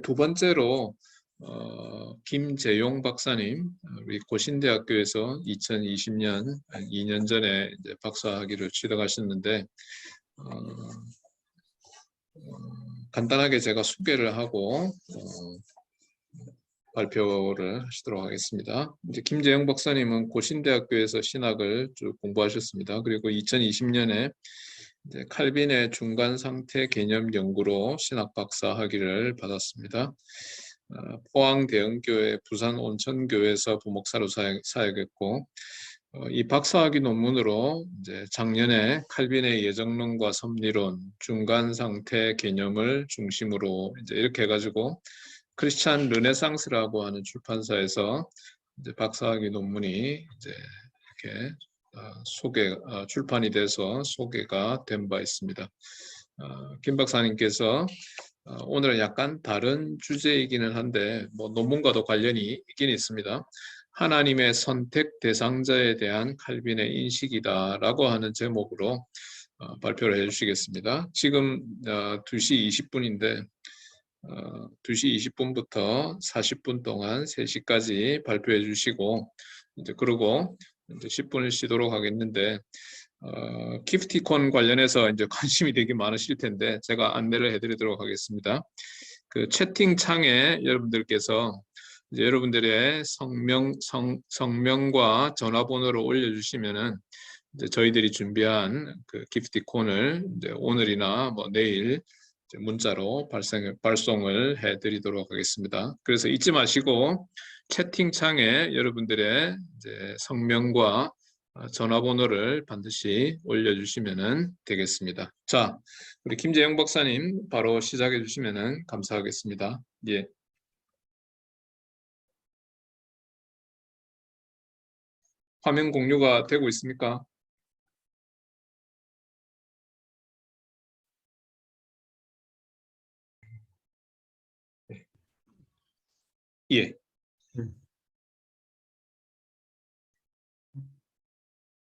두 번째로 김재용 박사님, 우리 고신대학교에서 2020년 2년 전에 이제 박사학위를 취득하셨는데 간단하게 제가 소개를 하고 발표를 하시도록 하겠습니다. 이제 김재용 박사님은 고신대학교에서 신학을 쭉 공부하셨습니다. 그리고 2020년에 이제 칼빈의 중간 상태 개념 연구로 신학 박사 학위를 받았습니다. 포항대흥교회 부산 온천교회에서 부목사로 사역했고 이 박사학위 논문으로 이제 작년에 칼빈의 예정론과 섭리론, 중간 상태 개념을 중심으로 이제 이렇게 해가지고 크리스찬 르네상스라고 하는 출판사에서 이제 박사학위 논문이 이제 이렇게 출판이 돼서 소개가 된 바 있습니다. 김 박사님께서 오늘은 약간 다른 주제이기는 한데 뭐 논문과도 관련이 있긴 있습니다. 하나님의 선택 대상자에 대한 칼빈의 인식이다라고 하는 제목으로 발표를 해주시겠습니다. 지금 2시 20분인데 2시 20분부터 40분 동안 3시까지 발표해 주시고 이제 그러고 이제 10분을 쉬도록 하겠는데 기프티콘 관련해서 이제 관심이 되게 많으실 텐데 제가 안내를 해드리도록 하겠습니다. 그 채팅창에 여러분들께서 이제 여러분들의 성명과 전화번호를 올려주시면은 이제 저희들이 준비한 그 기프티콘을 이제 오늘이나 뭐 내일 문자로 발송을 해드리도록 하겠습니다. 그래서 잊지 마시고 채팅창에 여러분들의 이제 성명과 전화번호를 반드시 올려주시면 되겠습니다. 자, 우리 김재영 박사님 바로 시작해 주시면 감사하겠습니다. 예. 화면 공유가 되고 있습니까? 예.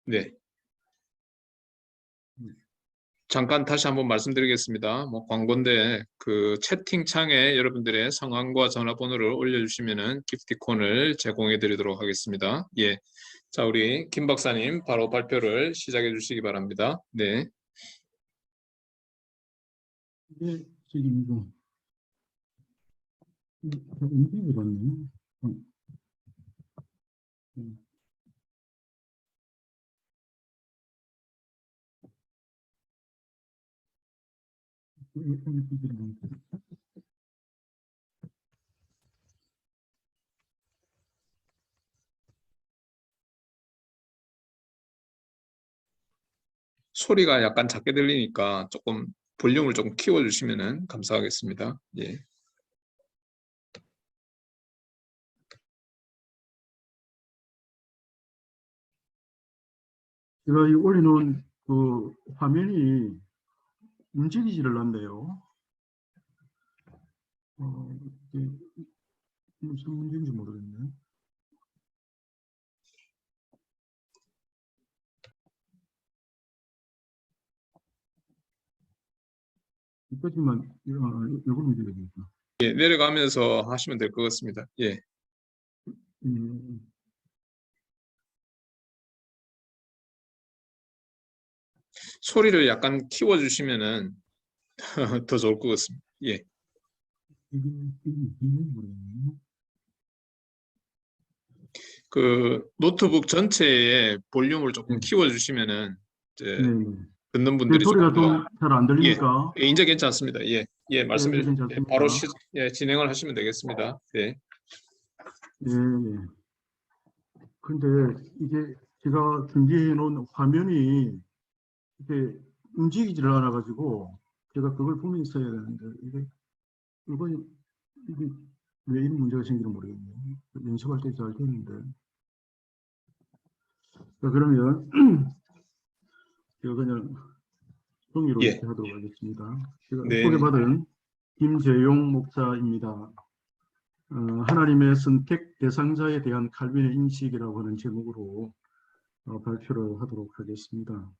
네. 잠깐 다시 한번 말씀드리겠습니다. 뭐 광고인데 그 채팅창에 여러분들의 성함과 전화번호를 올려주시면은 기프티콘을 제공해 드리도록 하겠습니다. 예. 자, 우리 김 박사님 바로 발표를 시작해 주시기 바랍니다. 네. 네, 지금 이거 움직이고 있네요. 소리가 약간 작게 들리니까 조금 볼륨을 조금 키워주시면 감사하겠습니다. 예. 제가 이 올려놓은 그 화면이 움직이지를 않네요. 이게 무슨 문제인지 모르겠네. 여기까지만 이걸 움직여야겠다. 예, 내려가면서 하시면 될 것 같습니다. 예. 소리를 약간 키워주시면은 더 좋을 것 같습니다. 예. 그 노트북 전체의 볼륨을 조금 키워주시면은 이제 듣는 분들이 소리가 조금 좀 잘 안 들리니까. 예, 이제 괜찮습니다. 예, 예, 말씀해 주세요. 예, 바로 진행을 하시면 되겠습니다. 네. 예. 근데 이게 제가 준비해 놓은 화면이 이게 움직이지를 않아 가지고 제가 그걸 보면서 해야 되는데 이게 왜 이런 문제가 생기는 모르겠네요. 연습할 때 잘 되는데. 자, 그러면 제가 그냥 종이로 이렇게 하도록 하겠습니다. 제가 소개받은 김재용 목사입니다. 하나님의 선택 대상자에 대한 칼빈의 인식이라고 하는 제목으로 발표를 하도록 하겠습니다.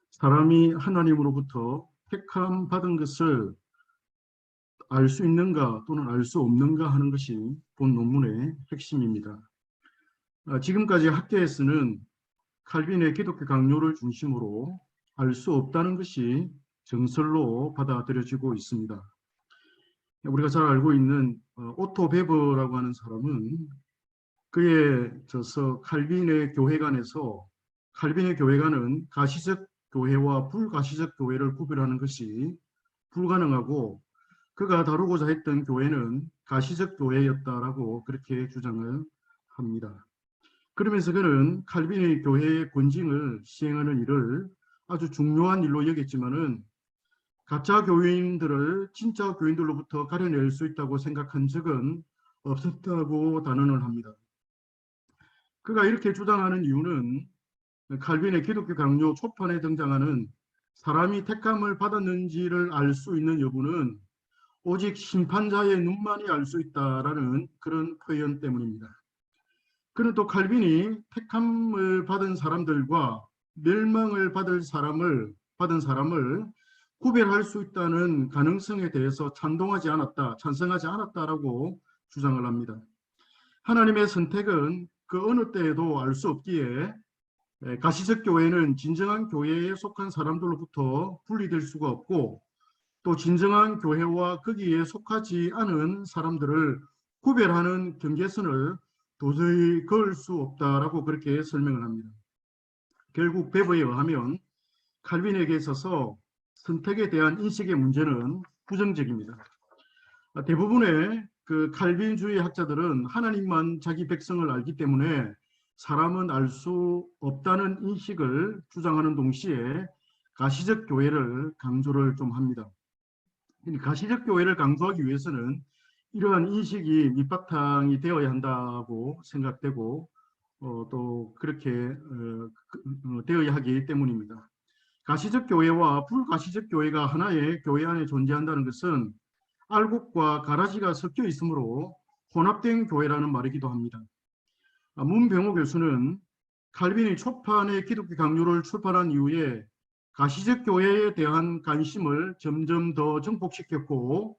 사람이 하나님으로부터 택함 받은 것을 알 수 있는가 또는 알 수 없는가 하는 것이 본 논문의 핵심입니다. 지금까지 학계에서는 칼빈의 기독교 강요를 중심으로 알 수 없다는 것이 정설로 받아들여지고 있습니다. 우리가 잘 알고 있는 오토 베버라고 하는 사람은 그의 저서 칼빈의 교회관에서 칼빈의 교회관은 가시적 교회와 불가시적 교회를 구별하는 것이 불가능하고 그가 다루고자 했던 교회는 가시적 교회였다라고 그렇게 주장을 합니다. 그러면서 그는 칼빈의 교회의 권징을 시행하는 일을 아주 중요한 일로 여겼지만은 가짜 교인들을 진짜 교인들로부터 가려낼 수 있다고 생각한 적은 없었다고 단언을 합니다. 그가 이렇게 주장하는 이유는 칼빈의 기독교 강요 초판에 등장하는 사람이 택함을 받았는지를 알 수 있는 여부는 오직 심판자의 눈만이 알 수 있다라는 그런 표현 때문입니다. 그는 또 칼빈이 택함을 받은 사람들과 멸망을 받은 사람을 구별할 수 있다는 가능성에 대해서 찬성하지 않았다라고 주장을 합니다. 하나님의 선택은 그 어느 때에도 알 수 없기에 가시적 교회는 진정한 교회에 속한 사람들로부터 분리될 수가 없고 또 진정한 교회와 거기에 속하지 않은 사람들을 구별하는 경계선을 도저히 그을 수 없다라고 그렇게 설명을 합니다. 결국 베버에 의하면 칼빈에게 있어서 선택에 대한 인식의 문제는 부정적입니다. 대부분의 그 칼빈주의 학자들은 하나님만 자기 백성을 알기 때문에 사람은 알 수 없다는 인식을 주장하는 동시에 가시적 교회를 강조를 좀 합니다. 가시적 교회를 강조하기 위해서는 이러한 인식이 밑바탕이 되어야 한다고 생각되고 또 그렇게 되어야 하기 때문입니다. 가시적 교회와 불가시적 교회가 하나의 교회 안에 존재한다는 것은 알곡과 가라지가 섞여 있으므로 혼합된 교회라는 말이기도 합니다. 문병호 교수는 칼빈이 초판의 기독교 강요를 출판한 이후에 가시적 교회에 대한 관심을 점점 더 증폭시켰고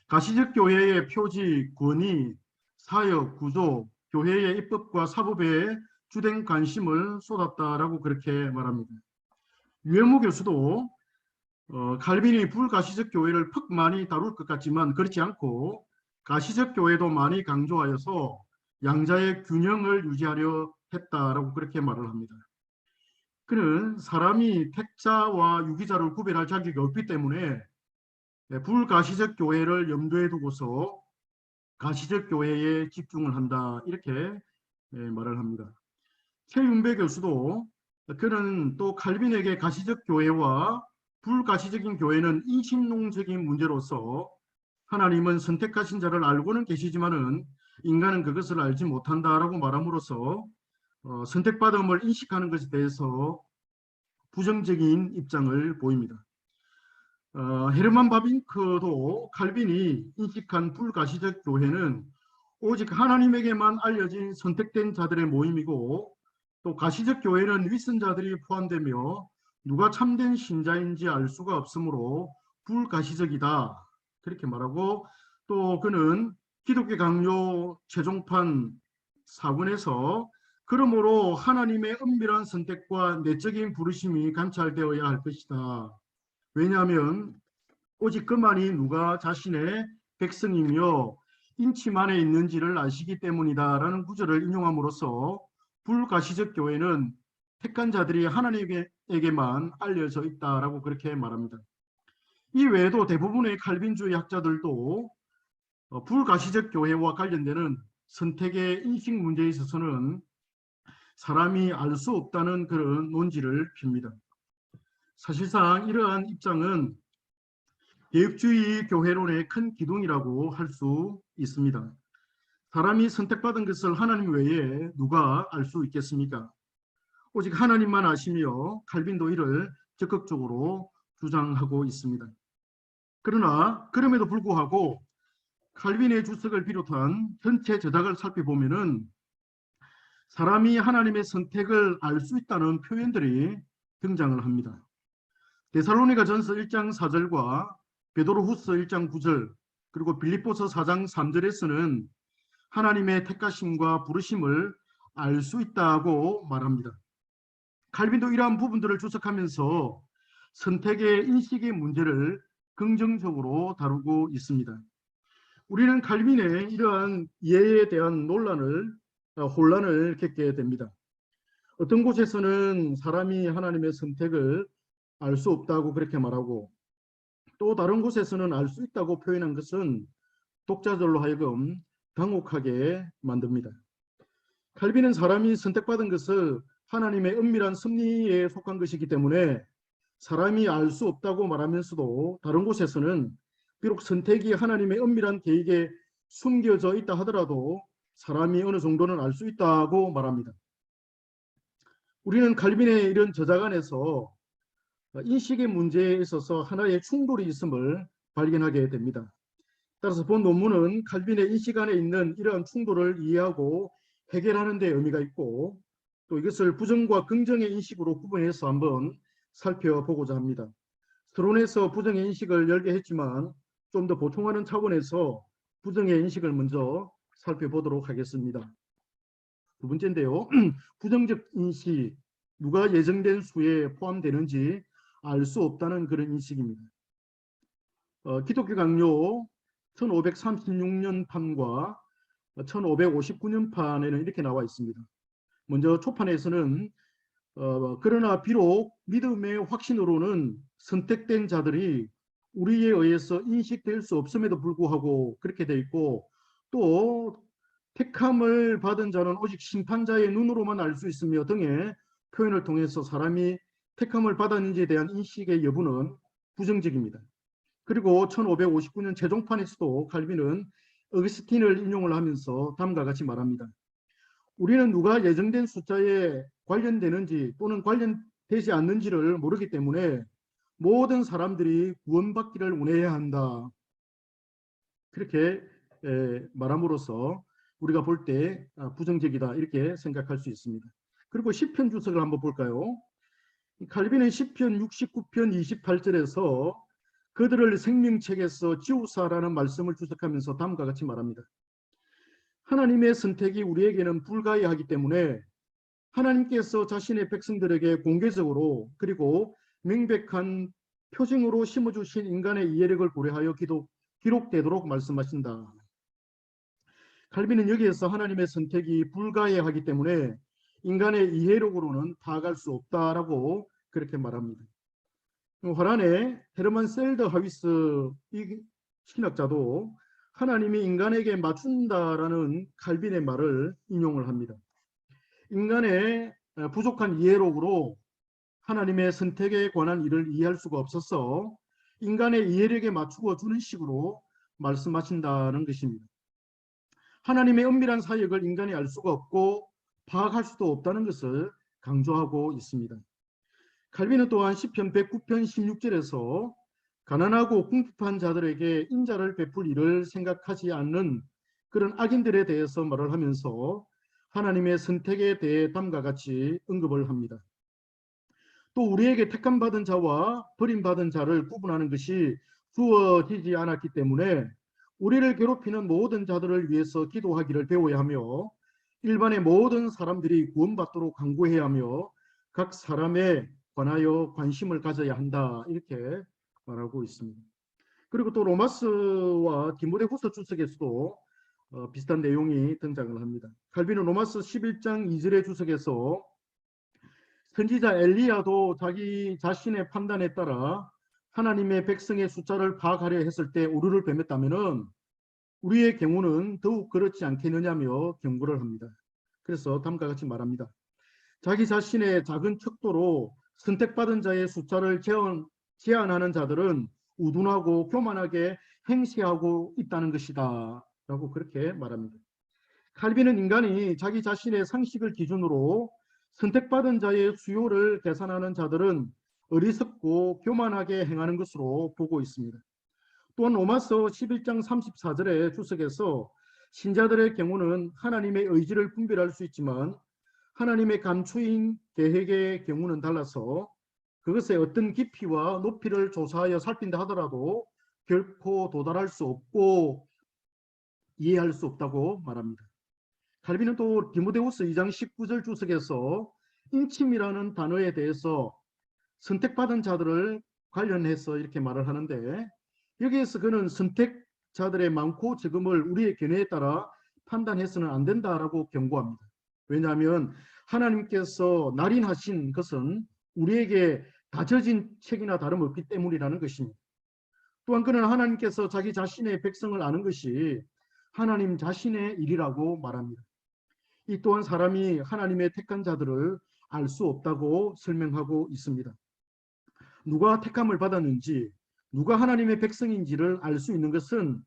가시적 교회의 표지, 권위, 사역, 구조, 교회의 입법과 사법에 주된 관심을 쏟았다라고 그렇게 말합니다. 유현무 교수도 칼빈이 불가시적 교회를 퍽 많이 다룰 것 같지만 그렇지 않고 가시적 교회도 많이 강조하여서 양자의 균형을 유지하려 했다라고 그렇게 말을 합니다. 그는 사람이 택자와 유기자를 구별할 자격이 없기 때문에 불가시적 교회를 염두에 두고서 가시적 교회에 집중을 한다 이렇게 말을 합니다. 최윤배 교수도 그는 또 칼빈에게 가시적 교회와 불가시적인 교회는 인식론적인 문제로서 하나님은 선택하신 자를 알고는 계시지만은 인간은 그것을 알지 못한다라고 말함으로써 선택받음을 인식하는 것에 대해서 부정적인 입장을 보입니다. 헤르만 바빙크도 칼빈이 인식한 불가시적 교회는 오직 하나님에게만 알려진 선택된 자들의 모임이고 또 가시적 교회는 윗선자들이 포함되며 누가 참된 신자인지 알 수가 없으므로 불가시적이다 그렇게 말하고 또 그는 기독교 강요 최종판 4권에서 그러므로 하나님의 은밀한 선택과 내적인 부르심이 관찰되어야 할 것이다. 왜냐하면 오직 그만이 누가 자신의 백성이며 인치만에 있는지를 아시기 때문이다 라는 구절을 인용함으로써 불가시적 교회는 택한 자들이 하나님에게만 알려져 있다라고 그렇게 말합니다. 이 외에도 대부분의 칼빈주의 학자들도 불가시적 교회와 관련되는 선택의 인식 문제에 있어서는 사람이 알 수 없다는 그런 논지를 핍니다. 사실상 이러한 입장은 개혁주의 교회론의 큰 기둥이라고 할 수 있습니다. 사람이 선택받은 것을 하나님 외에 누가 알 수 있겠습니까? 오직 하나님만 아시며 칼빈도 이를 적극적으로 주장하고 있습니다. 그러나 그럼에도 불구하고 칼빈의 주석을 비롯한 전체 저작을 살펴보면은 사람이 하나님의 선택을 알 수 있다는 표현들이 등장을 합니다. 데살로니가전서 1장 4절과 베드로후서 1장 9절 그리고 빌립보서 4장 3절에서는 하나님의 택하심과 부르심을 알 수 있다고 말합니다. 칼빈도 이러한 부분들을 주석하면서 선택의 인식의 문제를 긍정적으로 다루고 있습니다. 우리는 칼빈의 이러한 이해에 대한 혼란을 겪게 됩니다. 어떤 곳에서는 사람이 하나님의 선택을 알 수 없다고 그렇게 말하고, 또 다른 곳에서는 알 수 있다고 표현한 것은 독자들로 하여금 당혹하게 만듭니다. 칼빈은 사람이 선택받은 것을 하나님의 은밀한 섭리에 속한 것이기 때문에 사람이 알 수 없다고 말하면서도, 다른 곳에서는 비록 선택이 하나님의 은밀한 계획에 숨겨져 있다 하더라도 사람이 어느 정도는 알 수 있다고 말합니다. 우리는 칼빈의 이런 저작 안에서 인식의 문제에 있어서 하나의 충돌이 있음을 발견하게 됩니다. 따라서 본 논문은 칼빈의 인식 안에 있는 이러한 충돌을 이해하고 해결하는 데 의미가 있고, 또 이것을 부정과 긍정의 인식으로 구분해서 한번 살펴보고자 합니다. 서론에서 부정의 인식을 열게 했지만 좀 더 보충하는 차원에서 부정의 인식을 먼저 살펴보도록 하겠습니다. 두 번째인데요. 부정적 인식, 누가 예정된 수에 포함되는지 알 수 없다는 그런 인식입니다. 기독교 강요 1536년 판과 1559년 판에는 이렇게 나와 있습니다. 먼저 초판에서는 그러나 비록 믿음의 확신으로는 선택된 자들이 우리에 의해서 인식될 수 없음에도 불구하고 그렇게 돼 있고, 또 택함을 받은 자는 오직 심판자의 눈으로만 알 수 있으며 등의 표현을 통해서 사람이 택함을 받았는지에 대한 인식의 여부는 부정적입니다. 그리고 1559년 최종판에서도 칼빈은 어거스틴을 인용을 하면서 다음과 같이 말합니다. 우리는 누가 예정된 숫자에 관련되는지 또는 관련되지 않는지를 모르기 때문에 모든 사람들이 구원받기를 원해야 한다. 그렇게 말함으로써 우리가 볼 때 부정적이다 이렇게 생각할 수 있습니다. 그리고 시편 주석을 한번 볼까요? 칼빈은 시편 69편 28절에서 그들을 생명책에서 지우사라는 말씀을 주석하면서 다음과 같이 말합니다. 하나님의 선택이 우리에게는 불가해하기 때문에 하나님께서 자신의 백성들에게 공개적으로 그리고 명백한 표징으로 심어주신 인간의 이해력을 고려하여 기록되도록 말씀하신다. 칼빈은 여기에서 하나님의 선택이 불가해하기 때문에 인간의 이해력으로는 파악할 수 없다라고 그렇게 말합니다. 화란의 헤르만 셀더 하위스 이 신학자도 하나님이 인간에게 맞춘다라는 칼빈의 말을 인용을 합니다. 인간의 부족한 이해력으로 하나님의 선택에 관한 일을 이해할 수가 없어서 인간의 이해력에 맞추어 주는 식으로 말씀하신다는 것입니다. 하나님의 은밀한 사역을 인간이 알 수가 없고 파악할 수도 없다는 것을 강조하고 있습니다. 칼빈은 또한 시편 109편 16절에서 가난하고 궁핍한 자들에게 인자를 베풀 일을 생각하지 않는 그런 악인들에 대해서 말을 하면서 하나님의 선택에 대해 다음과 같이 언급을 합니다. 또 우리에게 택함받은 자와 버림받은 자를 구분하는 것이 주어지지 않았기 때문에 우리를 괴롭히는 모든 자들을 위해서 기도하기를 배워야 하며 일반의 모든 사람들이 구원받도록 간구해야 하며 각 사람에 관하여 관심을 가져야 한다 이렇게 말하고 있습니다. 그리고 또 로마서와 디모데후서 주석에서도 비슷한 내용이 등장을 합니다. 칼빈은 로마서 11장 2절의 주석에서 선지자 엘리야도 자기 자신의 판단에 따라 하나님의 백성의 숫자를 파악하려 했을 때 오류를 범했다면은 우리의 경우는 더욱 그렇지 않겠느냐며 경고를 합니다. 그래서 다음과 같이 말합니다. 자기 자신의 작은 척도로 선택받은 자의 숫자를 제한하는 자들은 우둔하고 교만하게 행세하고 있다는 것이다 라고 그렇게 말합니다. 칼빈은 인간이 자기 자신의 상식을 기준으로 선택받은 자의 수요를 계산하는 자들은 어리석고 교만하게 행하는 것으로 보고 있습니다. 또한 로마서 11장 34절의 주석에서 신자들의 경우는 하나님의 의지를 분별할 수 있지만 하나님의 감추인 계획의 경우는 달라서 그것의 어떤 깊이와 높이를 조사하여 살핀다 하더라도 결코 도달할 수 없고 이해할 수 없다고 말합니다. 칼빈은 또 디모데후서 2장 19절 주석에서 인침이라는 단어에 대해서 선택받은 자들을 관련해서 이렇게 말을 하는데, 여기에서 그는 선택자들의 많고 적음을 우리의 견해에 따라 판단해서는 안 된다라고 경고합니다. 왜냐하면 하나님께서 날인하신 것은 우리에게 다져진 책이나 다름없기 때문이라는 것입니다. 또한 그는 하나님께서 자기 자신의 백성을 아는 것이 하나님 자신의 일이라고 말합니다. 이 또한 사람이 하나님의 택한 자들을 알 수 없다고 설명하고 있습니다. 누가 택함을 받았는지, 누가 하나님의 백성인지를 알 수 있는 것은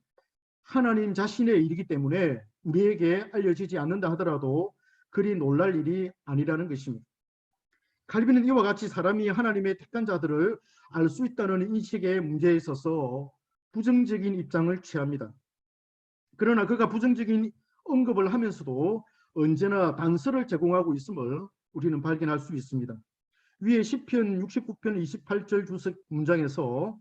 하나님 자신의 일이기 때문에 우리에게 알려지지 않는다 하더라도 그리 놀랄 일이 아니라는 것입니다. 칼빈은 이와 같이 사람이 하나님의 택한 자들을 알 수 있다는 인식의 문제에 있어서 부정적인 입장을 취합니다. 그러나 그가 부정적인 언급을 하면서도 언제나 단서를 제공하고 있음을 우리는 발견할 수 있습니다. 위에 시편 69편 28절 주석 문장에서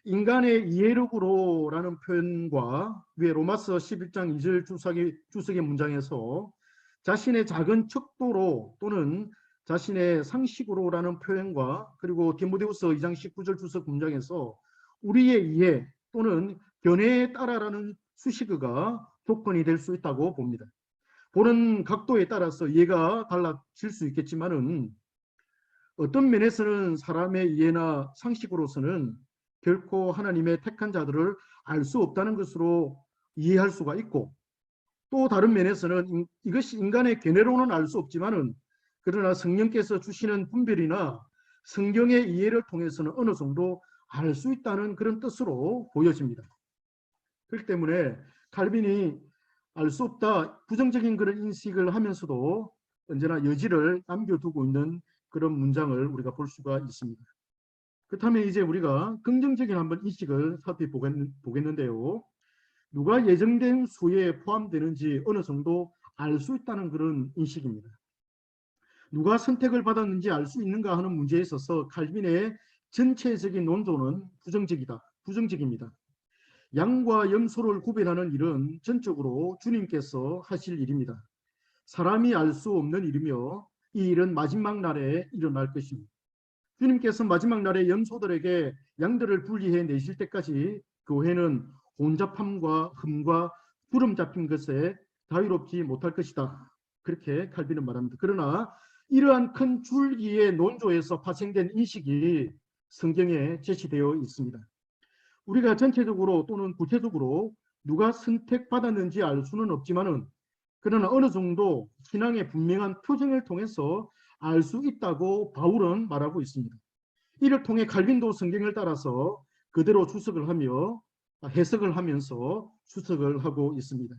인간의 이해력으로라는 표현과 위에 로마서 11장 2절 주석의 문장에서 자신의 작은 척도로 또는 자신의 상식으로라는 표현과 그리고 디모데후서 2장 19절 주석 문장에서 우리의 이해 또는 견해에 따라라는 수식어가 조건이 될 수 있다고 봅니다. 보는 각도에 따라서 이해가 달라질 수 있겠지만은 어떤 면에서는 사람의 이해나 상식으로서는 결코 하나님의 택한 자들을 알 수 없다는 것으로 이해할 수가 있고, 또 다른 면에서는 이것이 인간의 견해로는 알 수 없지만은 그러나 성령께서 주시는 분별이나 성경의 이해를 통해서는 어느 정도 알 수 있다는 그런 뜻으로 보여집니다. 그렇기 때문에 칼빈이 알 수 없다 부정적인 그런 인식을 하면서도 언제나 여지를 남겨두고 있는 그런 문장을 우리가 볼 수가 있습니다. 그렇다면 이제 우리가 긍정적인 한번 인식을 살펴보겠는데요. 누가 예정된 수에 포함되는지 어느 정도 알 수 있다는 그런 인식입니다. 누가 선택을 받았는지 알 수 있는가 하는 문제에 있어서 칼빈의 전체적인 논조는 부정적입니다. 양과 염소를 구별하는 일은 전적으로 주님께서 하실 일입니다. 사람이 알 수 없는 일이며 이 일은 마지막 날에 일어날 것입니다. 주님께서 마지막 날에 염소들에게 양들을 분리해 내실 때까지 교회는 혼잡함과 흠과 구름 잡힌 것에 자유롭지 못할 것이다. 그렇게 칼빈은 말합니다. 그러나 이러한 큰 줄기의 논조에서 파생된 인식이 성경에 제시되어 있습니다. 우리가 전체적으로 또는 구체적으로 누가 선택받았는지 알 수는 없지만은 그러나 어느 정도 신앙의 분명한 표정을 통해서 알 수 있다고 바울은 말하고 있습니다. 이를 통해 칼빈도 성경을 따라서 그대로 주석을 하며 해석을 하면서 주석을 하고 있습니다.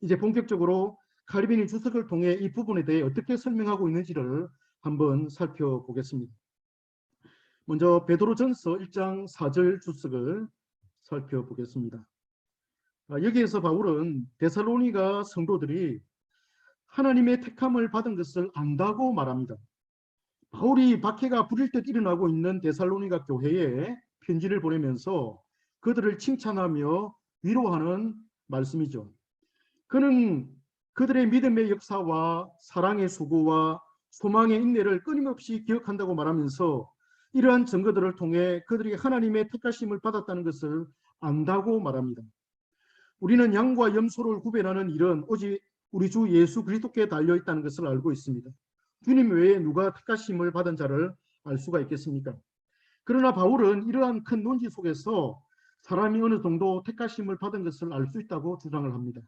이제 본격적으로 칼빈이 주석을 통해 이 부분에 대해 어떻게 설명하고 있는지를 한번 살펴보겠습니다. 먼저 베드로전서 1장 4절 주석을 살펴보겠습니다. 여기에서 바울은 데살로니가 성도들이 하나님의 택함을 받은 것을 안다고 말합니다. 바울이 박해가 부릴 듯 일어나고 있는 데살로니가 교회에 편지를 보내면서 그들을 칭찬하며 위로하는 말씀이죠. 그는 그들의 믿음의 역사와 사랑의 수고와 소망의 인내를 끊임없이 기억한다고 말하면서 이러한 증거들을 통해 그들이 하나님의 택하심을 받았다는 것을 안다고 말합니다. 우리는 양과 염소를 구별하는 일은 오직 우리 주 예수 그리스도께 달려있다는 것을 알고 있습니다. 주님 외에 누가 택하심을 받은 자를 알 수가 있겠습니까? 그러나 바울은 이러한 큰 논지 속에서 사람이 어느 정도 택하심을 받은 것을 알 수 있다고 주장을 합니다.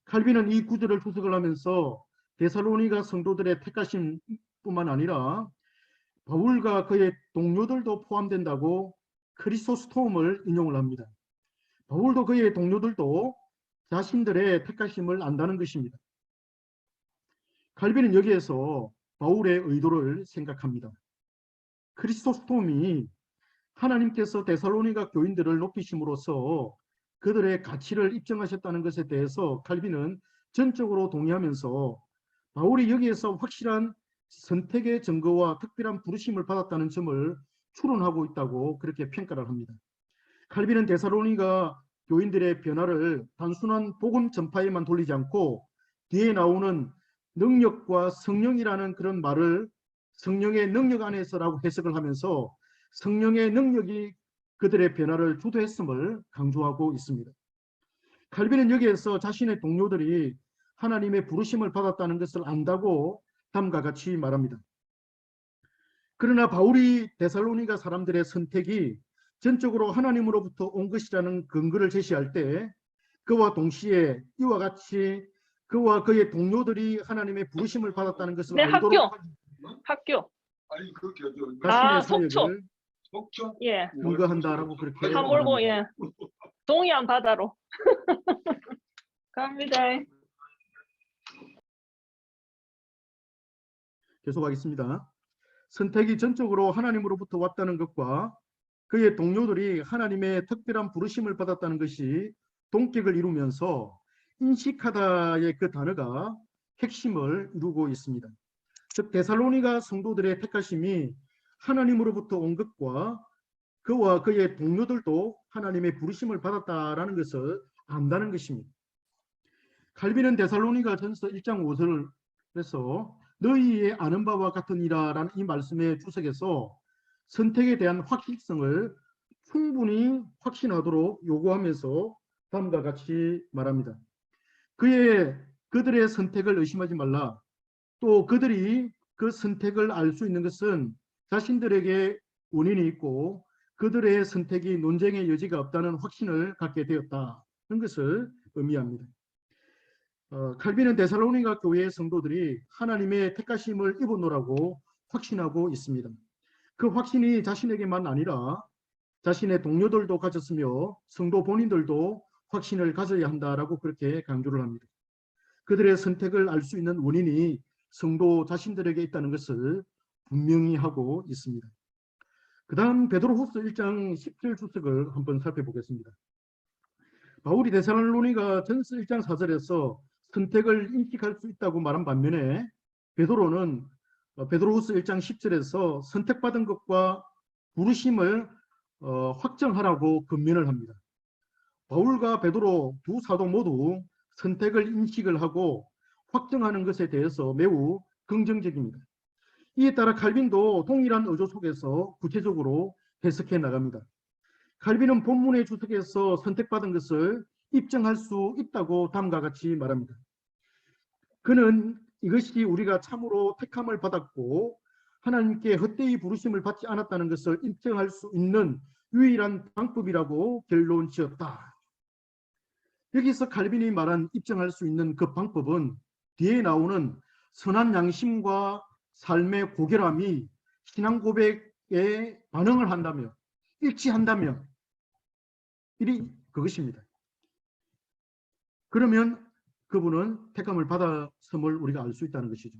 칼빈은 이 구절을 주석을 하면서 데살로니가 성도들의 택하심뿐만 아니라 바울과 그의 동료들도 포함된다고 크리소스톰을 인용을 합니다. 바울도 그의 동료들도 자신들의 택하심을 안다는 것입니다. 칼빈은 여기에서 바울의 의도를 생각합니다. 크리소스톰이 하나님께서 데살로니가 교인들을 높이심으로써 그들의 가치를 입증하셨다는 것에 대해서 칼빈은 전적으로 동의하면서 바울이 여기에서 확실한 선택의 증거와 특별한 부르심을 받았다는 점을 추론하고 있다고 그렇게 평가를 합니다. 칼빈은 데살로니가 교인들의 변화를 단순한 복음 전파에만 돌리지 않고 뒤에 나오는 능력과 성령이라는 그런 말을 성령의 능력 안에서라고 해석을 하면서 성령의 능력이 그들의 변화를 주도했음을 강조하고 있습니다. 칼빈은 여기에서 자신의 동료들이 하나님의 부르심을 받았다는 것을 안다고 다음과 같이 말합니다. 그러나 바울이 데살로니가 사람들의 선택이 전적으로 하나님으로부터 온 것이라는 근거를 제시할 때 그와 동시에 이와 같이 그와 그의 동료들이 하나님의 부르심을 받았다는 것을 네, 알도록 학교. 아니 그렇게 자신의 속초. 사역을 속초 예. 근거한다라고 그렇게 한 몰고 말합니다. 예. 동해안 바다로 갑니다. 계속하겠습니다. 선택이 전적으로 하나님으로부터 왔다는 것과 그의 동료들이 하나님의 특별한 부르심을 받았다는 것이 동격을 이루면서 인식하다의 그 단어가 핵심을 이루고 있습니다. 즉 데살로니가 성도들의 택하심이 하나님으로부터 온 것과 그와 그의 동료들도 하나님의 부르심을 받았다라는 것을 안다는 것입니다. 칼빈은 데살로니가 전서 1장 5절에서 너희의 아는 바와 같으니라라는 이 말씀의 주석에서 선택에 대한 확실성을 충분히 확신하도록 요구하면서 다음과 같이 말합니다. 그들의 선택을 의심하지 말라. 또 그들이 그 선택을 알 수 있는 것은 자신들에게 원인이 있고 그들의 선택이 논쟁의 여지가 없다는 확신을 갖게 되었다는 것을 의미합니다. 칼빈은 데살로니가 교회의 성도들이 하나님의 택하심을 입었노라고 확신하고 있습니다. 그 확신이 자신에게만 아니라 자신의 동료들도 가졌으며 성도 본인들도 확신을 가져야 한다라고 그렇게 강조를 합니다. 그들의 선택을 알 수 있는 원인이 성도 자신들에게 있다는 것을 분명히 하고 있습니다. 그 다음 베드로후서 1장 10절 주석을 한번 살펴보겠습니다. 바울이 데살로니가 전서 1장 4절에서 선택을 인식할 수 있다고 말한 반면에 베드로는 베드로후서 1장 10절에서 선택받은 것과 부르심을 확정하라고 권면을 합니다. 바울과 베드로 두 사도 모두 선택을 인식을 하고 확정하는 것에 대해서 매우 긍정적입니다. 이에 따라 칼빈도 동일한 의조 속에서 구체적으로 해석해 나갑니다. 칼빈은 본문의 주석에서 선택받은 것을 입증할 수 있다고 다음과 같이 말합니다. 그는 이것이 우리가 참으로 택함을 받았고 하나님께 헛되이 부르심을 받지 않았다는 것을 입증할 수 있는 유일한 방법이라고 결론 지었다. 여기서 칼빈이 말한 입증할 수 있는 그 방법은 뒤에 나오는 선한 양심과 삶의 고결함이 신앙 고백에 반응을 한다며 일치한다며 그것입니다. 그러면 그분은 택함을 받았음을 우리가 알 수 있다는 것이죠.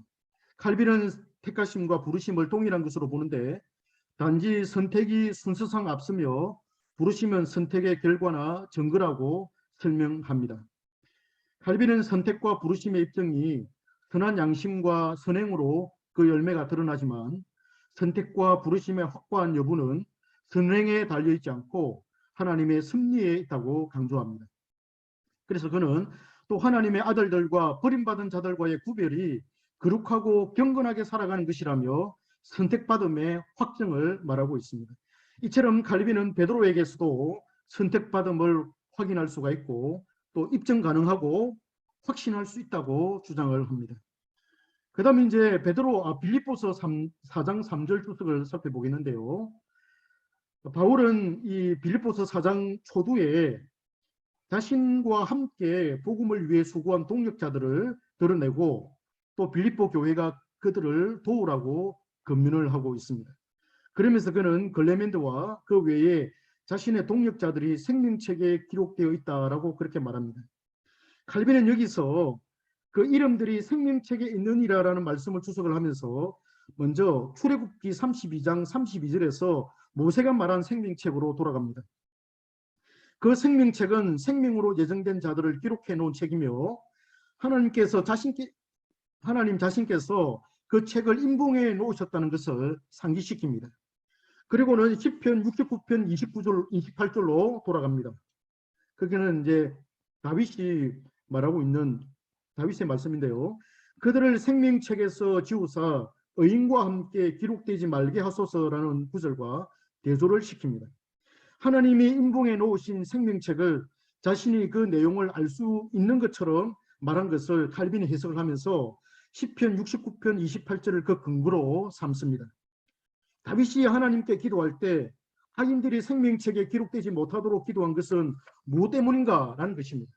칼빈은 택하심과 부르심을 동일한 것으로 보는데 단지 선택이 순서상 앞서며 부르심은 선택의 결과나 증거라고 설명합니다. 칼빈은 선택과 부르심의 입증이 선한 양심과 선행으로 그 열매가 드러나지만 선택과 부르심의 확고한 여부는 선행에 달려있지 않고 하나님의 섭리에 있다고 강조합니다. 그래서 그는 또 하나님의 아들들과 버림받은 자들과의 구별이 거룩하고 경건하게 살아가는 것이라며 선택받음의 확증을 말하고 있습니다. 이처럼 칼빈은 베드로에게서도 선택받음을 확인할 수가 있고 또 입증 가능하고 확신할 수 있다고 주장을 합니다. 그 다음에 이제 빌립보서 4장 3절 주석을 살펴보겠는데요. 바울은 이 빌립보서 4장 초두에 자신과 함께 복음을 위해 수고한 동력자들을 드러내고 또 빌립보 교회가 그들을 도우라고 권면을 하고 있습니다. 그러면서 그는 글레멘드와 그 외에 자신의 동력자들이 생명책에 기록되어 있다라고 그렇게 말합니다. 칼빈은 여기서 그 이름들이 생명책에 있느니라라는 말씀을 주석을 하면서 먼저 출애굽기 32장 32절에서 모세가 말한 생명책으로 돌아갑니다. 그 생명책은 생명으로 예정된 자들을 기록해 놓은 책이며 하나님 자신께서 그 책을 인봉해 놓으셨다는 것을 상기시킵니다. 그리고는 시편 69편 28절로 돌아갑니다. 거기는 이제 다윗이 말하고 있는 다윗의 말씀인데요. 그들을 생명책에서 지우사 의인과 함께 기록되지 말게 하소서라는 구절과 대조를 시킵니다. 하나님이 인봉해 놓으신 생명책을 자신이 그 내용을 알 수 있는 것처럼 말한 것을 칼빈이 해석을 하면서 시편 69편 28절을 그 근거로 삼습니다. 다윗이 하나님께 기도할 때 하인들이 생명책에 기록되지 못하도록 기도한 것은 무엇 때문인가라는 것입니다.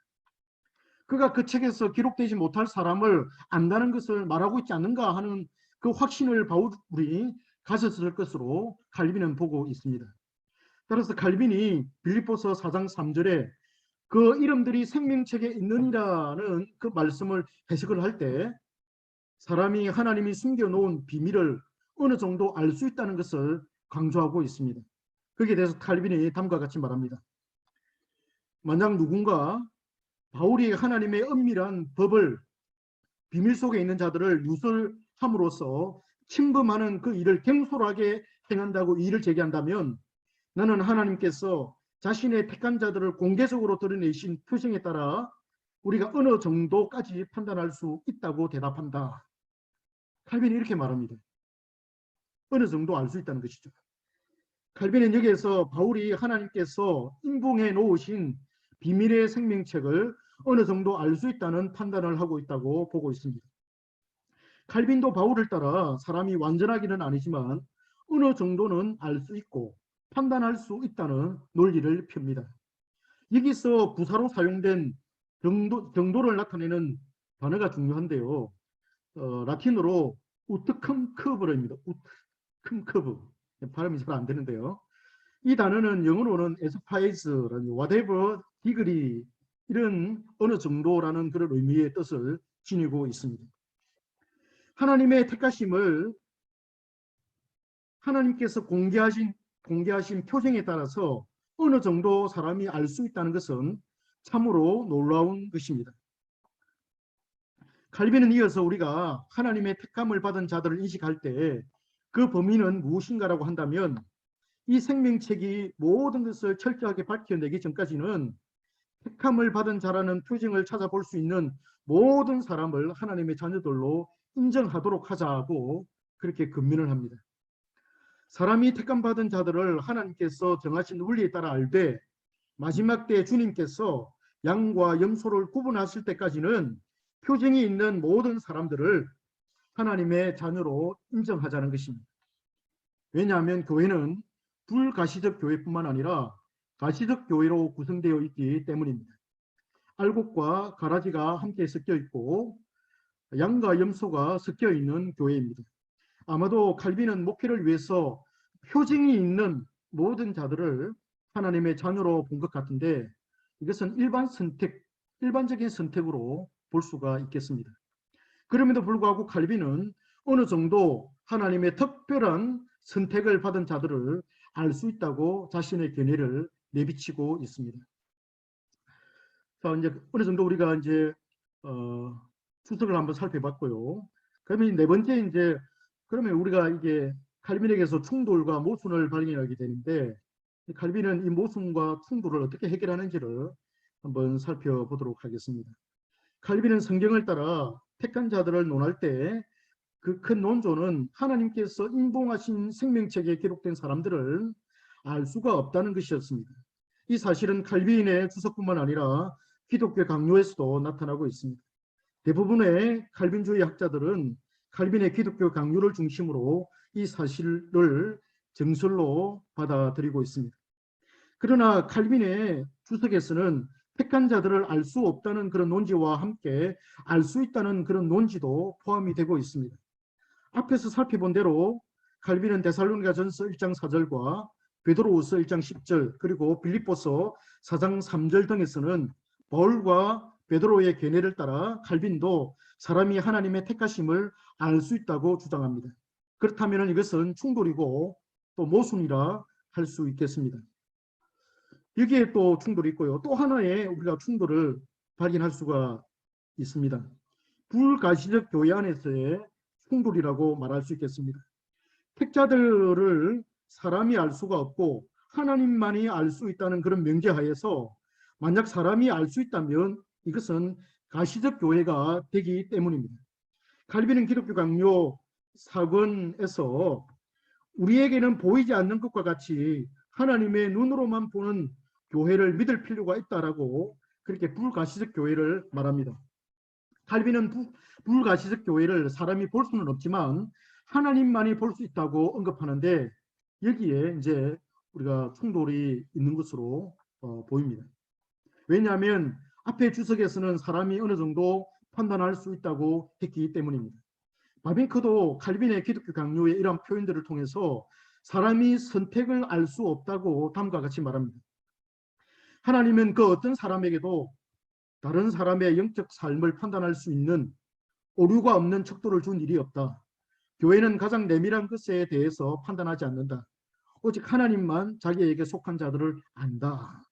그가 그 책에서 기록되지 못할 사람을 안다는 것을 말하고 있지 않는가 하는 그 확신을 바울이 가졌을 것으로 칼빈은 보고 있습니다. 따라서 칼빈이 빌립보서 4장 3절에 그 이름들이 생명책에 있느니라는 그 말씀을 해석을 할 때 사람이 하나님이 숨겨놓은 비밀을 어느 정도 알 수 있다는 것을 강조하고 있습니다. 거기에 대해서 칼빈이 다음과 같이 말합니다. 만약 누군가 바울이 하나님의 은밀한 법을 비밀 속에 있는 자들을 누설함으로써 침범하는 그 일을 경솔하게 행한다고 이의를 제기한다면 나는 하나님께서 자신의 택한 자들을 공개적으로 드러내신 표징에 따라 우리가 어느 정도까지 판단할 수 있다고 대답한다. 칼빈이 이렇게 말합니다. 어느 정도 알 수 있다는 것이죠. 칼빈은 여기에서 바울이 하나님께서 인봉해 놓으신 비밀의 생명책을 어느 정도 알 수 있다는 판단을 하고 있다고 보고 있습니다. 칼빈도 바울을 따라 사람이 완전하기는 아니지만 어느 정도는 알 수 있고 판단할 수 있다는 논리를 펴니다. 여기서 부사로 사용된 정도를 나타내는 단어가 중요한데요. 라틴어로 우트컴 커브입니다. 우트컴 커브. 발음이 잘 안 되는데요. 이 단어는 영어로는 에스파이즈라는 whatever degree 이런 어느 정도라는 그런 의미의 뜻을 지니고 있습니다. 하나님의 택하심을 하나님께서 공개하신 표징에 따라서 어느 정도 사람이 알 수 있다는 것은 참으로 놀라운 것입니다. 칼빈은 이어서 우리가 하나님의 택함을 받은 자들을 인식할 때 그 범위는 무엇인가라고 한다면 이 생명책이 모든 것을 철저하게 밝혀내기 전까지는 택함을 받은 자라는 표징을 찾아볼 수 있는 모든 사람을 하나님의 자녀들로 인정하도록 하자고 그렇게 권면을 합니다. 사람이 택함받은 자들을 하나님께서 정하신 원리에 따라 알되 마지막 때 주님께서 양과 염소를 구분하실 때까지는 표징이 있는 모든 사람들을 하나님의 자녀로 인정하자는 것입니다. 왜냐하면 교회는 불가시적 교회뿐만 아니라 가시적 교회로 구성되어 있기 때문입니다. 알곡과 가라지가 함께 섞여 있고 양과 염소가 섞여 있는 교회입니다. 아마도 칼빈은 목회를 위해서 표징이 있는 모든 자들을 하나님의 자녀로 본 것 같은데 이것은 일반적인 선택으로 볼 수가 있겠습니다. 그럼에도 불구하고 칼빈은 어느 정도 하나님의 특별한 선택을 받은 자들을 알 수 있다고 자신의 견해를 내비치고 있습니다. 자, 이제 어느 정도 우리가 이제 추석을 한번 살펴봤고요. 그러면 네 번째 이제 그러면 우리가 이게 칼빈에게서 충돌과 모순을 발견하게 되는데 칼빈은 이 모순과 충돌을 어떻게 해결하는지를 한번 살펴보도록 하겠습니다. 칼빈은 성경을 따라 택한 자들을 논할 때 그 큰 논조는 하나님께서 인봉하신 생명책에 기록된 사람들을 알 수가 없다는 것이었습니다. 이 사실은 칼빈의 주석뿐만 아니라 기독교 강요에서도 나타나고 있습니다. 대부분의 칼빈주의 학자들은 칼빈의 기독교 강요를 중심으로 이 사실을 정설로 받아들이고 있습니다. 그러나 칼빈의 주석에서는 택한 자들을 알 수 없다는 그런 논지와 함께 알 수 있다는 그런 논지도 포함이 되고 있습니다. 앞에서 살펴본 대로 칼빈은 데살로니가전서 1장 4절과 베드로후서 1장 10절 그리고 빌립보서 4장 3절 등에서는 바울과 베드로의 견해를 따라 칼빈도 사람이 하나님의 택하심을 알 수 있다고 주장합니다. 그렇다면 이것은 충돌이고 또 모순이라 할 수 있겠습니다. 여기에 또 충돌이 있고요. 또 하나의 우리가 충돌을 발견할 수가 있습니다. 불가시적 교회 안에서의 충돌이라고 말할 수 있겠습니다. 택자들을 사람이 알 수가 없고 하나님만이 알 수 있다는 그런 명제하에서 만약 사람이 알 수 있다면 이것은 가시적 교회가 되기 때문입니다. 칼빈은 기독교 강요 4권에서 우리에게는 보이지 않는 것과 같이 하나님의 눈으로만 보는 교회를 믿을 필요가 있다라고 그렇게 불가시적 교회를 말합니다. 칼빈은 불가시적 교회를 사람이 볼 수는 없지만 하나님만이 볼 수 있다고 언급하는데 여기에 이제 우리가 충돌이 있는 것으로 보입니다. 왜냐하면 앞에 주석에서는 사람이 어느 정도 판단할 수 있다고 했기 때문입니다. 바빙크도 칼빈의 기독교 강요의 이러한 표현들을 통해서 사람이 선택을 알 수 없다고 다음과 같이 말합니다. 하나님은 그 어떤 사람에게도 다른 사람의 영적 삶을 판단할 수 있는 오류가 없는 척도를 준 일이 없다. 교회는 가장 내밀한 것에 대해서 판단하지 않는다. 오직 하나님만 자기에게 속한 자들을 안다.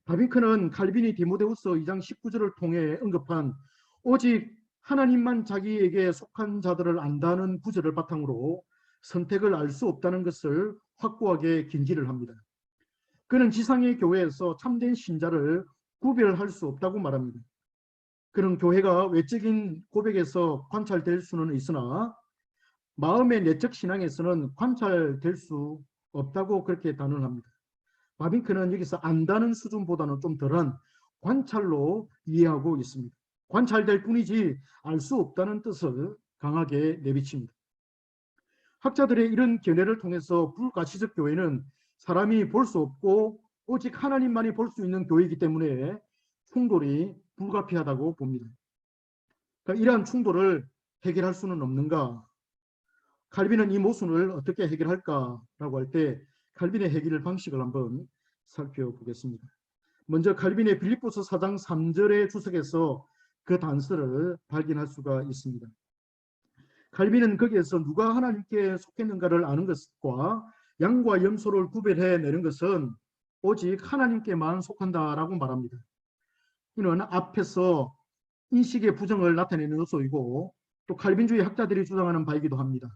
바빙크는 칼빈이 디모데후서 2장 19절을 통해 언급한 오직 하나님만 자기에게 속한 자들을 안다는 구절을 바탕으로 선택을 알 수 없다는 것을 확고하게 긴지를 합니다. 그는 지상의 교회에서 참된 신자를 구별할 수 없다고 말합니다. 그는 교회가 외적인 고백에서 관찰될 수는 있으나 마음의 내적 신앙에서는 관찰될 수 없다고 그렇게 단언합니다. 바빙크는 여기서 안다는 수준보다는 좀 덜한 관찰로 이해하고 있습니다. 관찰될 뿐이지 알 수 없다는 뜻을 강하게 내비칩니다. 학자들의 이런 견해를 통해서 불가시적 교회는 사람이 볼 수 없고 오직 하나님만이 볼 수 있는 교회이기 때문에 충돌이 불가피하다고 봅니다. 그러니까 이러한 충돌을 해결할 수는 없는가? 칼빈은 이 모순을 어떻게 해결할까라고 할 때 칼빈의 해결 방식을 한번 살펴보겠습니다. 먼저 칼빈의 빌립보서 4장 3절의 주석에서 그 단서를 발견할 수가 있습니다. 칼빈은 거기에서 누가 하나님께 속했는가를 아는 것과 양과 염소를 구별해내는 것은 오직 하나님께만 속한다라고 말합니다. 이는 앞에서 인식의 부정을 나타내는 요소이고 또 칼빈주의 학자들이 주장하는 바이기도 합니다.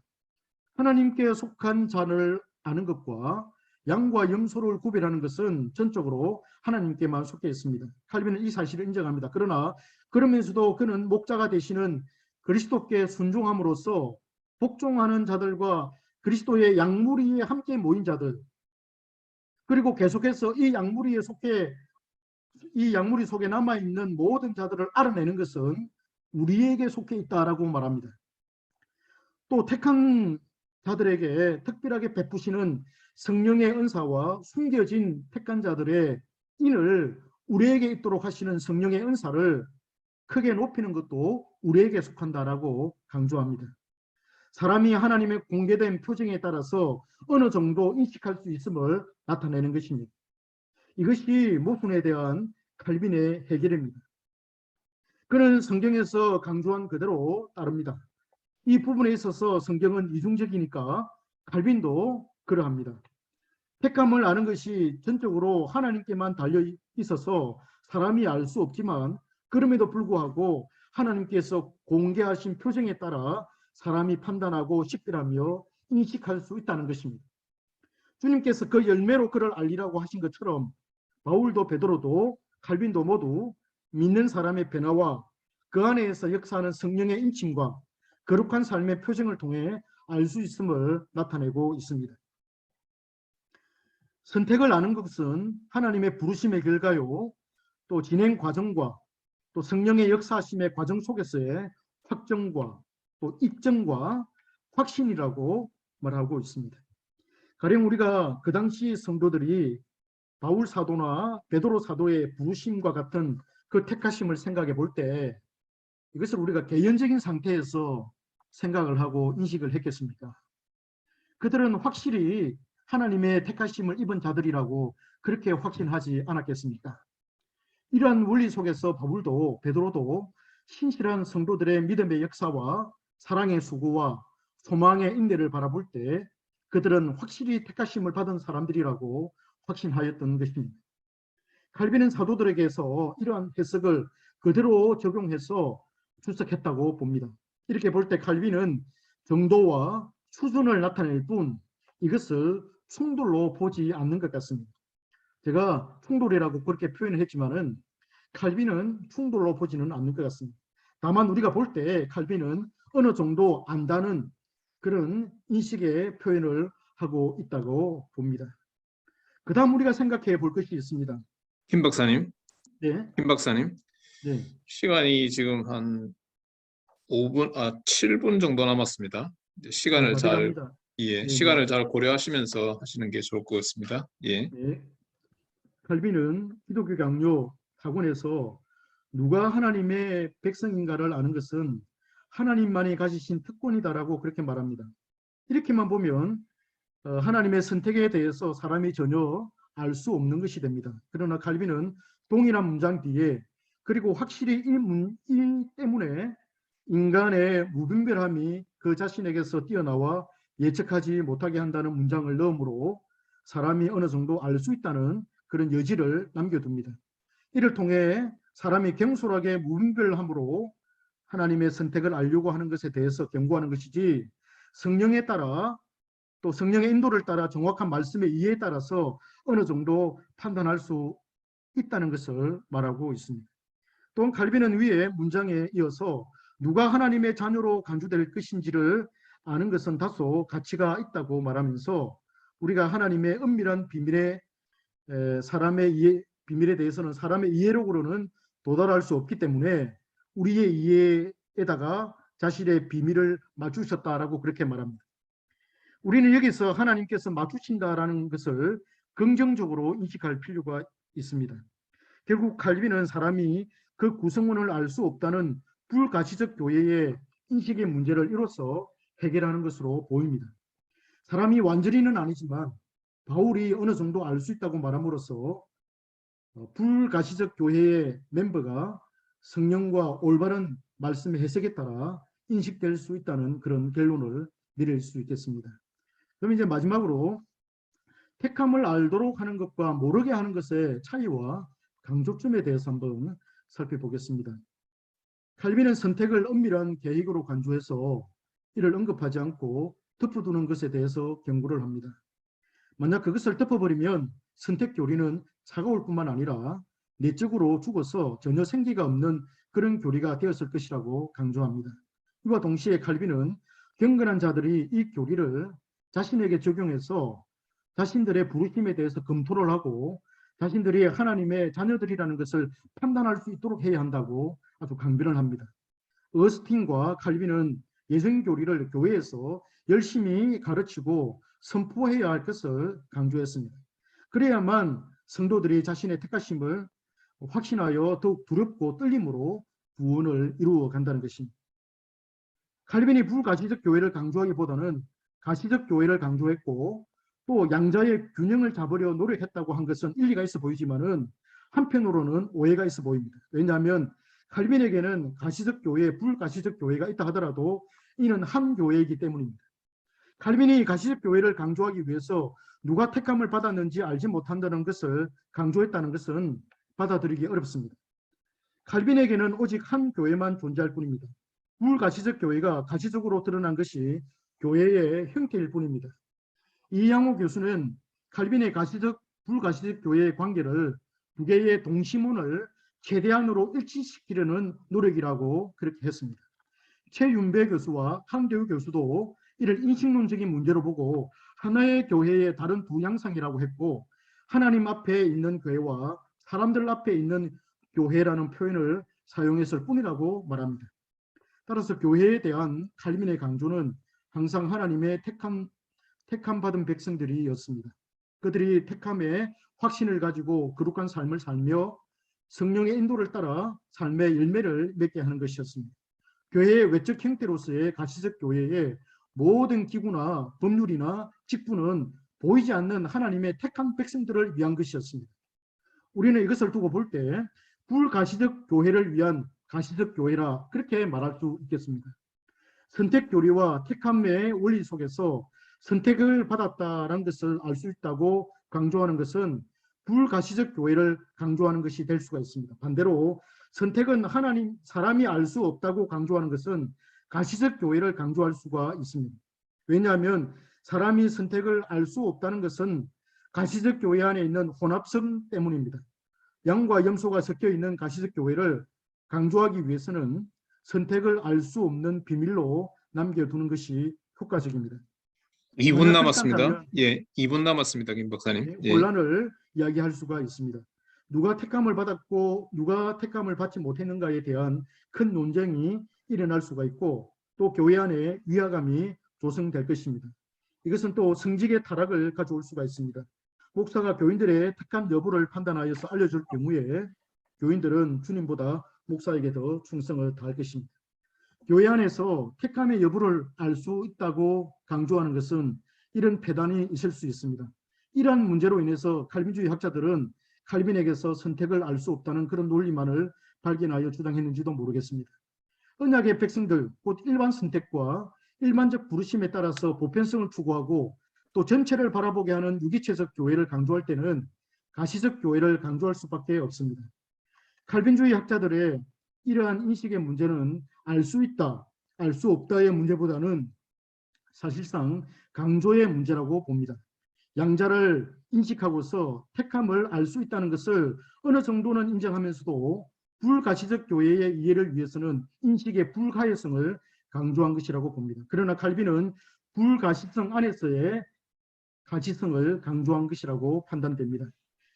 하나님께 속한 자를 아는 것과 양과 염소를 구별하는 것은 전적으로 하나님께만 속해 있습니다. 칼빈은 이 사실을 인정합니다. 그러나 그러면서도 그는 목자가 되시는 그리스도께 순종함으로써 복종하는 자들과 그리스도의 양무리에 함께 모인 자들 그리고 계속해서 이 양무리 속에 남아있는 모든 자들을 알아내는 것은 우리에게 속해 있다라고 말합니다. 또 택한 자들에게 특별하게 베푸시는 성령의 은사와 숨겨진 택한 자들의 인을 우리에게 있도록 하시는 성령의 은사를 크게 높이는 것도 우리에게 속한다라고 강조합니다. 사람이 하나님의 공개된 표징에 따라서 어느 정도 인식할 수 있음을 나타내는 것입니다. 이것이 모순에 대한 칼빈의 해결입니다. 그는 성경에서 강조한 그대로 따릅니다. 이 부분에 있어서 성경은 이중적이니까 칼빈도 그러합니다. 택함을 아는 것이 전적으로 하나님께만 달려 있어서 사람이 알 수 없지만 그럼에도 불구하고 하나님께서 공개하신 표정에 따라 사람이 판단하고 식별하며 인식할 수 있다는 것입니다. 주님께서 그 열매로 그를 알리라고 하신 것처럼 바울도 베드로도 칼빈도 모두 믿는 사람의 변화와 그 안에서 역사하는 성령의 인침과 거룩한 삶의 표정을 통해 알 수 있음을 나타내고 있습니다. 선택을 아는 것은 하나님의 부르심의 결과요, 또 진행 과정과 또 성령의 역사하심의 과정 속에서의 확정과 또 입증과 확신이라고 말하고 있습니다. 가령 우리가 그 당시 성도들이 바울 사도나 베드로 사도의 부르심과 같은 그 택하심을 생각해 볼 때 이것을 우리가 개연적인 상태에서 생각을 하고 인식을 했겠습니까? 그들은 확실히 하나님의 택하심을 입은 자들이라고 그렇게 확신하지 않았겠습니까? 이러한 원리 속에서 바울도 베드로도 신실한 성도들의 믿음의 역사와 사랑의 수고와 소망의 인내를 바라볼 때 그들은 확실히 택하심을 받은 사람들이라고 확신하였던 것입니다. 칼빈은 사도들에게서 이러한 해석을 그대로 적용해서 출석했다고 봅니다. 이렇게 볼 때 칼빈은 정도와 수준을 나타낼 뿐 이것을 충돌로 보지 않는 것 같습니다. 제가 충돌이라고 그렇게 표현을 했지만은 칼빈은 충돌로 보지는 않는 것 같습니다. 다만 우리가 볼 때 칼빈은 어느 정도 안다는 그런 인식의 표현을 하고 있다고 봅니다. 그 다음 우리가 생각해 볼 것이 있습니다. 김 박사님, 네, 김 박사님, 네, 시간이 지금 한 7분 정도 남았습니다. 이제 시간을 잘, 맞이갑니다. 예, 네, 네, 시간을 잘 고려하시면서 하시는 게 좋을 것 같습니다. 예. 네. 칼빈은 기독교 강요 학원에서 누가 하나님의 백성인가를 아는 것은 하나님만이 가지신 특권이다라고 그렇게 말합니다. 이렇게만 보면 하나님의 선택에 대해서 사람이 전혀 알 수 없는 것이 됩니다. 그러나 칼빈은 동일한 문장 뒤에 그리고 확실히 이 때문에 인간의 무분별함이 그 자신에게서 뛰어나와 예측하지 못하게 한다는 문장을 넣으므로 사람이 어느 정도 알 수 있다는 그런 여지를 남겨둡니다. 이를 통해 사람이 경솔하게 무분별함으로 하나님의 선택을 알려고 하는 것에 대해서 경고하는 것이지, 성령에 따라 또 성령의 인도를 따라 정확한 말씀의 이해에 따라서 어느 정도 판단할 수 있다는 것을 말하고 있습니다. 또한 칼빈은 위에 문장에 이어서 누가 하나님의 자녀로 간주될 것인지를 아는 것은 다소 가치가 있다고 말하면서 우리가 하나님의 은밀한 비밀에 대해서는 사람의 이해력으로는 도달할 수 없기 때문에 우리의 이해에다가 자신의 비밀을 맞추셨다라고 그렇게 말합니다. 우리는 여기서 하나님께서 맞추신다라는 것을 긍정적으로 인식할 필요가 있습니다. 결국 칼빈은 사람이 그 구성원을 알 수 없다는 불가시적 교회의 인식의 문제를 이로써 해결하는 것으로 보입니다. 사람이 완전히는 아니지만 바울이 어느 정도 알 수 있다고 말함으로써 불가시적 교회의 멤버가 성령과 올바른 말씀의 해석에 따라 인식될 수 있다는 그런 결론을 내릴 수 있겠습니다. 그럼 이제 마지막으로 택함을 알도록 하는 것과 모르게 하는 것의 차이와 강조점에 대해서 한번 살펴보겠습니다. 칼빈은 선택을 엄밀한 계획으로 간주해서 이를 언급하지 않고 덮어두는 것에 대해서 경고를 합니다. 만약 그것을 덮어버리면 선택 교리는 차가울 뿐만 아니라 내적으로 죽어서 전혀 생기가 없는 그런 교리가 되었을 것이라고 강조합니다. 이와 동시에 칼빈은 경건한 자들이 이 교리를 자신에게 적용해서 자신들의 부르심에 대해서 검토를 하고 자신들이 하나님의 자녀들이라는 것을 판단할 수 있도록 해야 한다고 아주 강변을 합니다. 어스틴과 칼빈은 예정교리를 교회에서 열심히 가르치고 선포해야 할 것을 강조했습니다. 그래야만 성도들이 자신의 택하심을 확신하여 더욱 두렵고 떨림으로 구원을 이루어 간다는 것입니다. 칼빈이 불가시적 교회를 강조하기보다는 가시적 교회를 강조했고 또 양자의 균형을 잡으려 노력했다고 한 것은 일리가 있어 보이지만은 한편으로는 오해가 있어 보입니다. 왜냐하면 칼빈에게는 가시적 교회, 불가시적 교회가 있다 하더라도 이는 한 교회이기 때문입니다. 칼빈이 가시적 교회를 강조하기 위해서 누가 택함을 받았는지 알지 못한다는 것을 강조했다는 것은 받아들이기 어렵습니다. 칼빈에게는 오직 한 교회만 존재할 뿐입니다. 불가시적 교회가 가시적으로 드러난 것이 교회의 형태일 뿐입니다. 이양호 교수는 칼빈의 가시적, 불가시적 교회의 관계를 두 개의 동시문을 최대한으로 일치시키려는 노력이라고 그렇게 했습니다. 최윤배 교수와 한대우 교수도 이를 인식론적인 문제로 보고 하나의 교회의 다른 두 양상이라고 했고, 하나님 앞에 있는 교회와 사람들 앞에 있는 교회라는 표현을 사용했을 뿐이라고 말합니다. 따라서 교회에 대한 칼빈의 강조는 항상 하나님의 택함 받은 백성들이었습니다. 그들이 택함에 확신을 가지고 거룩한 삶을 살며 성령의 인도를 따라 삶의 열매를 맺게 하는 것이었습니다. 교회의 외적 형태로서의 가시적 교회의 모든 기구나 법률이나 직분은 보이지 않는 하나님의 택한 백성들을 위한 것이었습니다. 우리는 이것을 두고 볼 때 불가시적 교회를 위한 가시적 교회라 그렇게 말할 수 있겠습니다. 선택 교리와 택함의 원리 속에서 선택을 받았다는 것을 알 수 있다고 강조하는 것은 불가시적 교회를 강조하는 것이 될 수가 있습니다. 반대로 선택은 하나님, 사람이 알 수 없다고 강조하는 것은 가시적 교회를 강조할 수가 있습니다. 왜냐하면 사람이 선택을 알 수 없다는 것은 가시적 교회 안에 있는 혼합성 때문입니다. 양과 염소가 섞여 있는 가시적 교회를 강조하기 위해서는 선택을 알 수 없는 비밀로 남겨두는 것이 효과적입니다. 2분 만약 남았습니다. 그렇다면 예, 2분 남았습니다, 김 박사님. 예. 혼란을 이야기할 수가 있습니다. 누가 택감을 받았고 누가 택감을 받지 못했는가에 대한 큰 논쟁이 일어날 수가 있고 또 교회 안에 위화감이 조성될 것입니다. 이것은 또 성직의 타락을 가져올 수가 있습니다. 목사가 교인들의 택감 여부를 판단하여서 알려줄 경우에 교인들은 주님보다 목사에게 더 충성을 다할 것입니다. 교회 안에서 택감의 여부를 알 수 있다고 강조하는 것은 이런 폐단이 있을 수 있습니다. 이러한 문제로 인해서 칼빈주의 학자들은 칼빈에게서 선택을 알 수 없다는 그런 논리만을 발견하여 주장했는지도 모르겠습니다. 언약의 백성들, 곧 일반 선택과 일반적 부르심에 따라서 보편성을 추구하고 또 전체를 바라보게 하는 유기체적 교회를 강조할 때는 가시적 교회를 강조할 수밖에 없습니다. 칼빈주의 학자들의 이러한 인식의 문제는 알 수 있다, 알 수 없다의 문제보다는 사실상 강조의 문제라고 봅니다. 양자를 인식하고서 택함을 알 수 있다는 것을 어느 정도는 인정하면서도 불가시적 교회의 이해를 위해서는 인식의 불가해성을 강조한 것이라고 봅니다. 그러나 칼빈은 불가시성 안에서의 가시성을 강조한 것이라고 판단됩니다.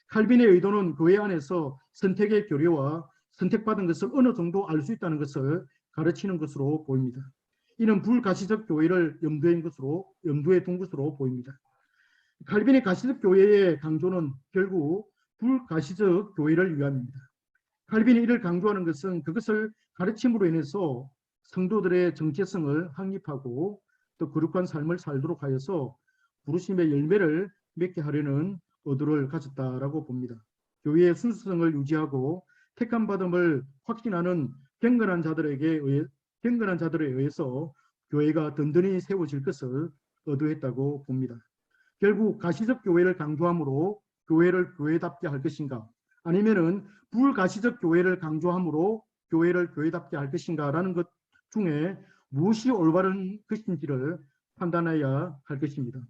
칼빈의 의도는 교회 안에서 선택의 교류와 선택받은 것을 어느 정도 알 수 있다는 것을 가르치는 것으로 보입니다. 이는 불가시적 교회를 염두에 둔 것으로 보입니다. 칼빈의 가시적 교회의 강조는 결국 불가시적 교회를 위함입니다. 칼빈이 이를 강조하는 것은 그것을 가르침으로 인해서 성도들의 정체성을 확립하고 또 거룩한 삶을 살도록 하여서 부르심의 열매를 맺게 하려는 의도를 가졌다라고 봅니다. 교회의 순수성을 유지하고 택함받음을 확신하는 경건한 자들에 의해서 교회가 든든히 세워질 것을 의도했다고 봅니다. 결국 가시적 교회를 강조함으로 교회를 교회답게 할 것인가, 아니면은 불가시적 교회를 강조함으로 교회를 교회답게 할 것인가라는 것 중에 무엇이 올바른 것인지를 판단해야 할 것입니다.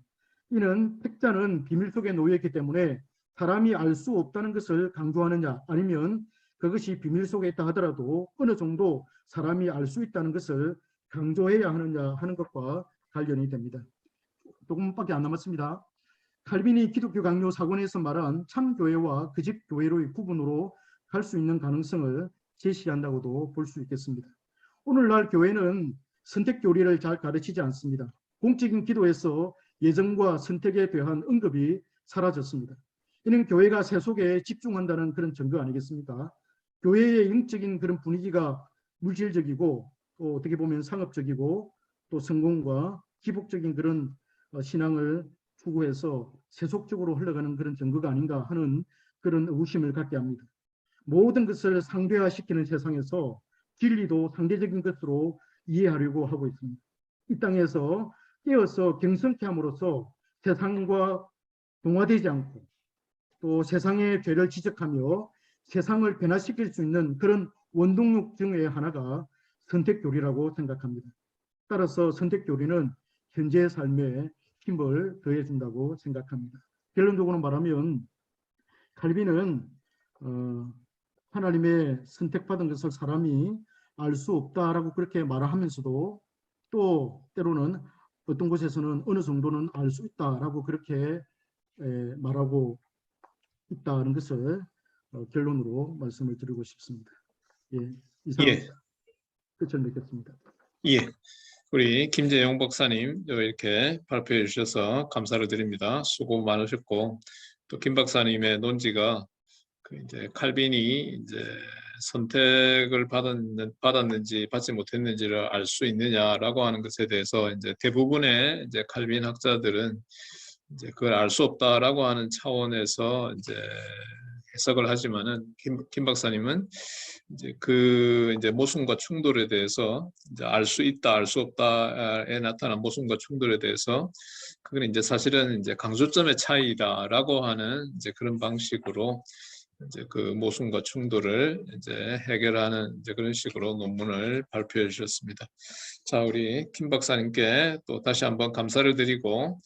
이는 택자는 비밀 속에 놓여 있기 때문에 사람이 알 수 없다는 것을 강조하느냐, 아니면 그것이 비밀 속에 있다 하더라도 어느 정도 사람이 알 수 있다는 것을 강조해야 하느냐 하는 것과 관련이 됩니다. 조금밖에 안 남았습니다. 칼빈이 기독교 강요 사권에서 말한 참교회와 거짓 교회로의 구분으로 갈 수 있는 가능성을 제시한다고도 볼 수 있겠습니다. 오늘날 교회는 선택 교리를 잘 가르치지 않습니다. 공적인 기도에서 예정과 선택에 대한 언급이 사라졌습니다. 이는 교회가 세속에 집중한다는 그런 증거 아니겠습니까? 교회의 영적인 그런 분위기가 물질적이고 또 어떻게 보면 상업적이고 또 성공과 기복적인 그런 신앙을 추구해서 세속적으로 흘러가는 그런 증거가 아닌가 하는 그런 의구심을 갖게 합니다. 모든 것을 상대화시키는 세상에서 진리도 상대적인 것으로 이해하려고 하고 있습니다. 이 땅에서 깨어서 경성케 함으로써 세상과 동화되지 않고 또 세상의 죄를 지적하며 세상을 변화시킬 수 있는 그런 원동력 중에 하나가 선택교리라고 생각합니다. 따라서 선택교리는 현재의 삶에 힘을 더해준다고 생각합니다. 결론적으로 말하면 칼빈은 하나님의 선택받은 것을 사람이 알 수 없다라고 그렇게 말하면서도 또 때로는 어떤 곳에서는 어느 정도는 알 수 있다라고 그렇게 말하고 있다는 것을 결론으로 말씀을 드리고 싶습니다. 예, 이상 끝을 맺겠습니다. 예, 우리 김재영 박사님 이렇게 발표해 주셔서 감사를 드립니다. 수고 많으셨고 또 김 박사님의 논지가 이제 칼빈이 이제 선택을 받았는지 받지 못했는지를 알 수 있느냐라고 하는 것에 대해서 이제 대부분의 이제 칼빈 학자들은 이제 그걸 알 수 없다라고 하는 차원에서 이제 해석을 하지만은 김 박사님은 이제 모순과 충돌에 대해서 이제 알 수 있다, 알 수 없다에 나타난 모순과 충돌에 대해서 그건 이제 사실은 이제 강조점의 차이다라고 하는 이제 그런 방식으로 이제 그 모순과 충돌을 이제 해결하는 이제 그런 식으로 논문을 발표해 주셨습니다. 자, 우리 김 박사님께 또 다시 한번 감사를 드리고